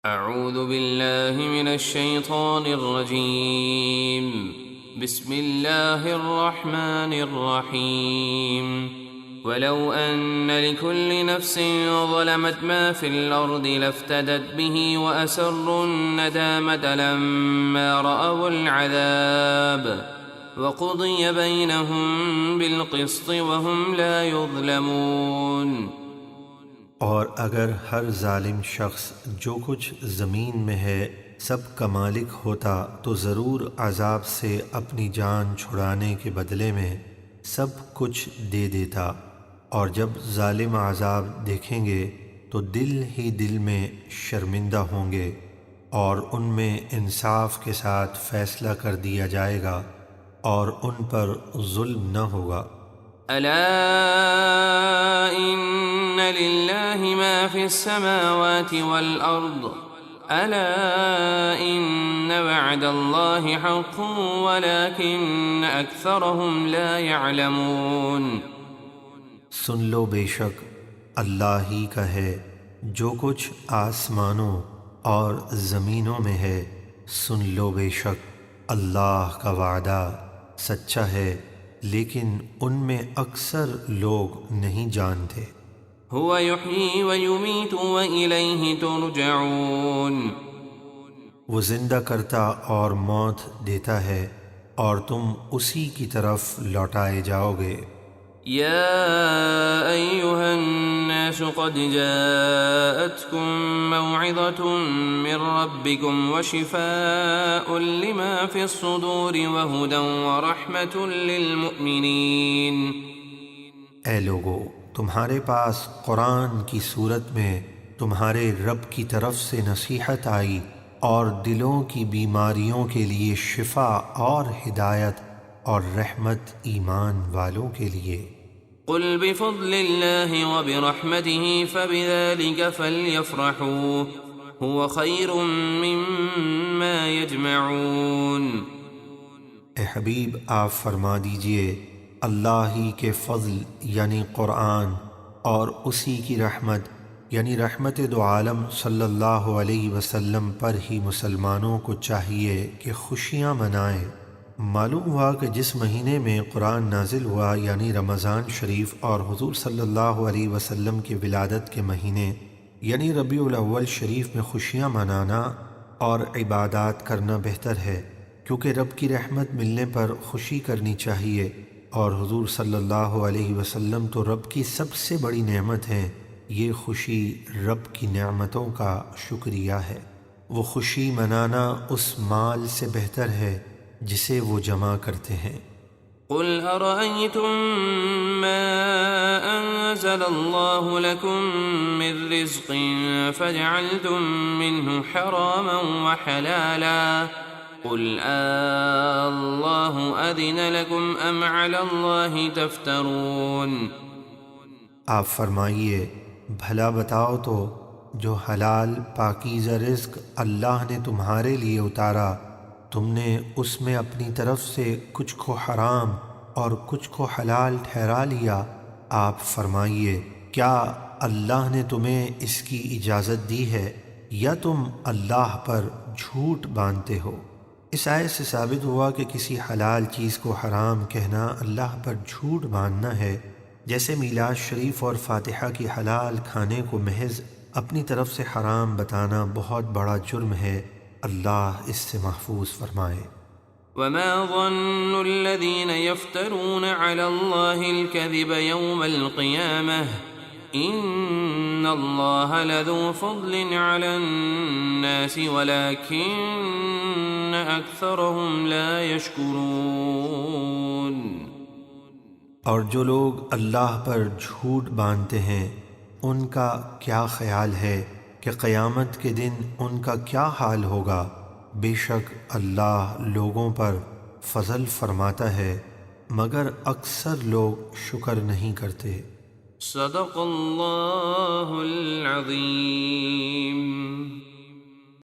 اعوذ باللہ من الشیطان الرجیم بسم اللہ الرحمن الرحیم ولو ان لكل نفس ظلمت ما في الارض لافتدت به واسروا الندامة لما رأوا العذاب وقضي بينهم بالقسط وهم لا يظلمون۔ اور اگر ہر ظالم شخص جو کچھ زمین میں ہے سب کا مالک ہوتا تو ضرور عذاب سے اپنی جان چھڑانے کے بدلے میں سب کچھ دے دیتا، اور جب ظالم عذاب دیکھیں گے تو دل ہی دل میں شرمندہ ہوں گے، اور ان میں انصاف کے ساتھ فیصلہ کر دیا جائے گا اور ان پر ظلم نہ ہوگا۔ ألا إن لله ما في السماوات والأرض ألا إن وعد الله حق ولكن أكثرهم لا يعلمون۔ سن لو بے شک اللہ ہی کا ہے جو کچھ آسمانوں اور زمینوں میں ہے، سن لو بے شک اللہ کا وعدہ سچا ہے لیکن ان میں اکثر لوگ نہیں جانتے۔ هو يحيي ويميت وإليه ترجعون۔ وہ زندہ کرتا اور موت دیتا ہے اور تم اسی کی طرف لوٹائے جاؤ گے۔ يا أيها الناس قد جاءتكم موعظة من ربكم وشفاء لما في الصدور وهدى ورحمة للمؤمنين۔ اے لوگو، تمہارے پاس قرآن کی صورت میں تمہارے رب کی طرف سے نصیحت آئی اور دلوں کی بیماریوں کے لیے شفا اور ہدایت اور رحمت ایمان والوں کے لیے۔ قل بفضل اللہ وبرحمته فبذلك فلیفرحوا هو خیر مما یجمعون۔ اے حبیب آپ فرما دیجئے اللہ ہی کے فضل یعنی قرآن اور اسی کی رحمت یعنی رحمت دو عالم صلی اللہ علیہ وسلم پر ہی مسلمانوں کو چاہیے کہ خوشیاں منائیں۔ معلوم ہوا کہ جس مہینے میں قرآن نازل ہوا یعنی رمضان شریف اور حضور صلی اللہ علیہ وسلم کی ولادت کے مہینے یعنی ربیع الاول شریف میں خوشیاں منانا اور عبادات کرنا بہتر ہے، کیونکہ رب کی رحمت ملنے پر خوشی کرنی چاہیے، اور حضور صلی اللہ علیہ وسلم تو رب کی سب سے بڑی نعمت ہیں۔ یہ خوشی رب کی نعمتوں کا شکریہ ہے۔ وہ خوشی منانا اس مال سے بہتر ہے جسے وہ جمع کرتے ہیں۔ قل ارأيتم ما انزل الله لكم من رزق فجعلتم منه حراما وحلالا قل الله اذن لكم ام على الله تفترون۔ آپ فرمائیے بھلا بتاؤ تو جو حلال پاکیزہ رزق اللہ نے تمہارے لیے اتارا تم نے اس میں اپنی طرف سے کچھ کو حرام اور کچھ کو حلال ٹھہرا لیا۔ آپ فرمائیے کیا اللہ نے تمہیں اس کی اجازت دی ہے یا تم اللہ پر جھوٹ باندھتے ہو؟ اس آیت سے ثابت ہوا کہ کسی حلال چیز کو حرام کہنا اللہ پر جھوٹ باندھنا ہے، جیسے میلاد شریف اور فاتحہ کی حلال کھانے کو محض اپنی طرف سے حرام بتانا بہت بڑا جرم ہے۔ اللہ اس سے محفوظ فرمائے۔ وما ظن الذين يفترون على الله الكذب يوم القيامة إن الله لذو فضل على الناس ولكن أكثرهم لا يشكرون۔ اور جو لوگ اللہ پر جھوٹ باندھتے ہیں ان کا کیا خیال ہے کہ قیامت کے دن ان کا کیا حال ہوگا؟ بے شک اللہ لوگوں پر فضل فرماتا ہے مگر اکثر لوگ شکر نہیں کرتے۔ صدق اللہ العظیم۔